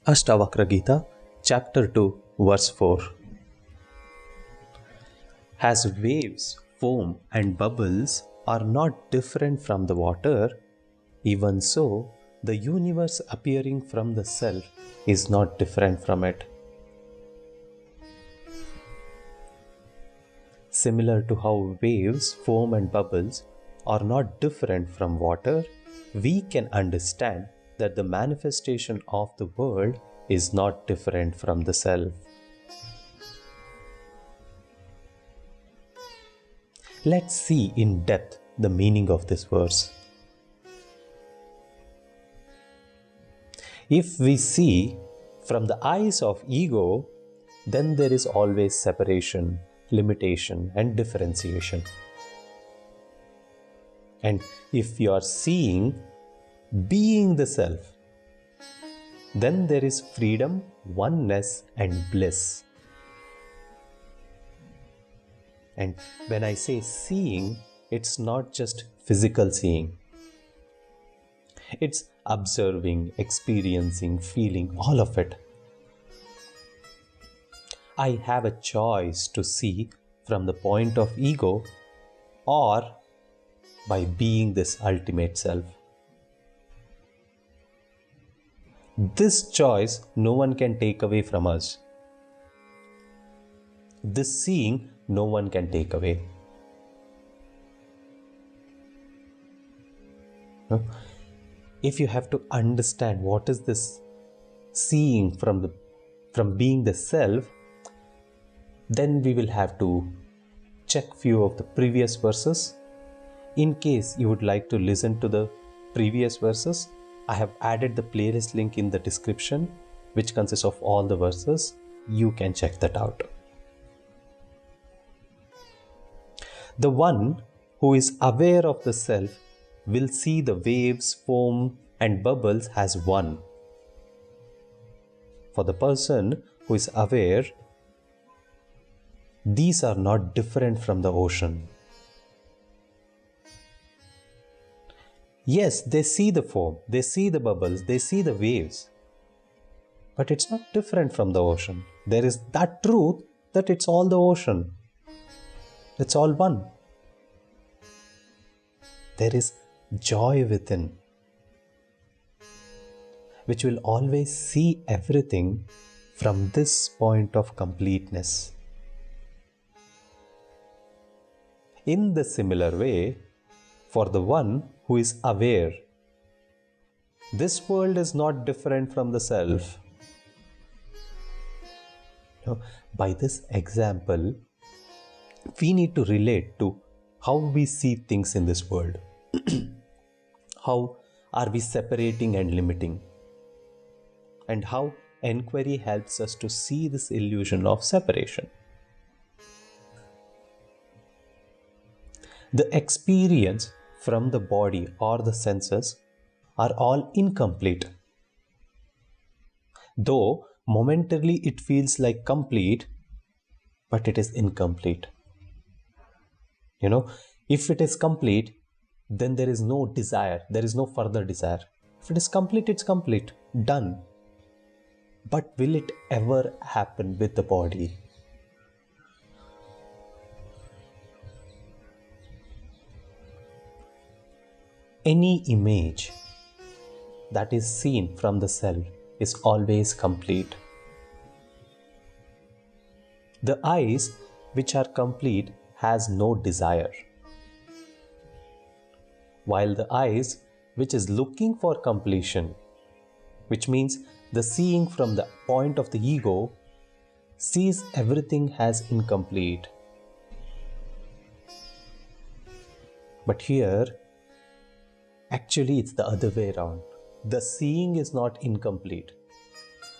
Ashtavakra Gita, chapter 2, verse 4. As waves, foam, and bubbles are not different from the water, even so, the universe appearing from the self is not different from it. Similar to how waves, foam, and bubbles are not different from water, we can understand that the manifestation of the world is not different from the self. Let's see in depth the meaning of this verse. If we see from the eyes of ego, then there is always separation, limitation, and differentiation. And if you are seeing being the self, then there is freedom, oneness, and bliss. And when I say seeing, it's not just physical seeing. It's observing, experiencing, feeling, all of it. I have a choice to see from the point of ego or by being this ultimate self. This choice no one can take away from us. This seeing no one can take away. If you have to understand what is this seeing from being the self, then we will have to check few of the previous verses. In case you would like to listen to the previous verses, I have added the playlist link in the description, which consists of all the verses. You can check that out. The one who is aware of the self will see the waves, foam, and bubbles as one. For the person who is aware, these are not different from the ocean. Yes, they see the foam, they see the bubbles, they see the waves. But it's not different from the ocean. There is that truth that it's all the ocean. It's all one. There is joy within, which will always see everything from this point of completeness. In the similar way, for the one who is aware, this world is not different from the self. By this example, we need to relate to how we see things in this world. How are we separating and limiting? And how inquiry helps us to see this illusion of separation. The experience from the body or the senses are all incomplete. Though momentarily it feels like complete, but it is incomplete. If it is complete, then there is no desire, there is no further desire. If it is complete, it's complete, done. But will it ever happen with the body? Any image that is seen from the self is always complete. The eyes which are complete has no desire, while the eyes which is looking for completion, which means the seeing from the point of the ego, sees everything as incomplete. But here, actually it's the other way around. The seeing is not incomplete.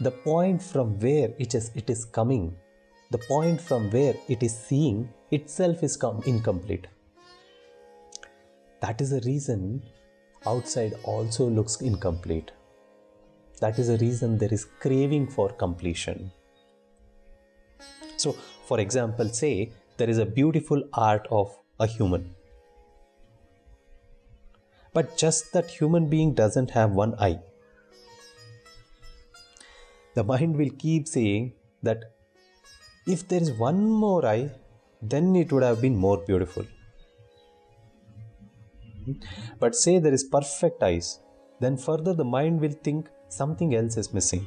The point from where it is coming, the point from where it is seeing itself is incomplete. That is the reason outside also looks incomplete. That is the reason there is craving for completion. So, for example, say there is a beautiful art of a human. But just that human being doesn't have one eye. The mind will keep saying that if there is one more eye, then it would have been more beautiful. But say there is perfect eyes, then further the mind will think something else is missing.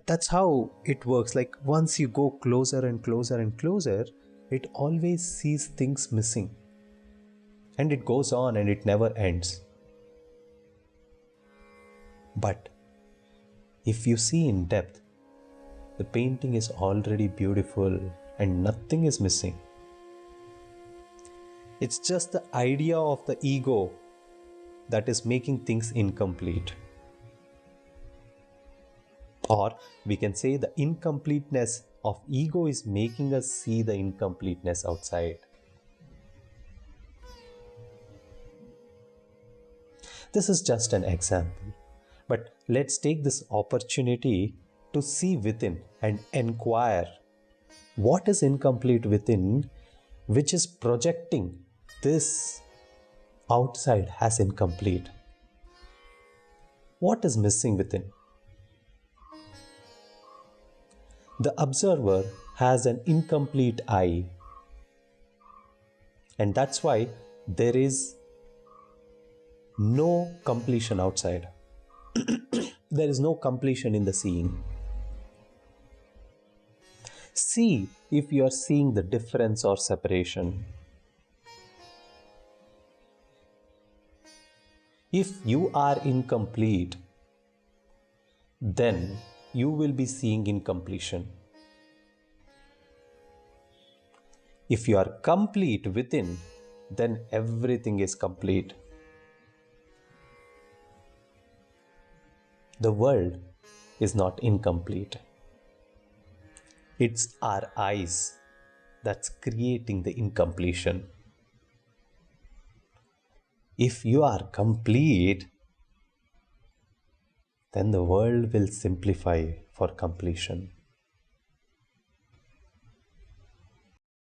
That's how it works. Like once you go closer and closer and closer, it always sees things missing. And it goes on and it never ends. But if you see in depth, the painting is already beautiful and nothing is missing. It's just the idea of the ego that is making things incomplete. Or we can say the incompleteness of ego is making us see the incompleteness outside. This is just an example. But let's take this opportunity to see within and inquire what is incomplete within, which is projecting this outside as incomplete. What is missing within? The observer has an incomplete eye, and that's why there is no completion outside. There is no completion in the seeing. See if you are seeing the difference or separation. If you are incomplete, then you will be seeing incompletion. If you are complete within, then everything is complete. The world is not incomplete. It's our eyes that's creating the incompletion. If you are complete, then the world will simplify for completion.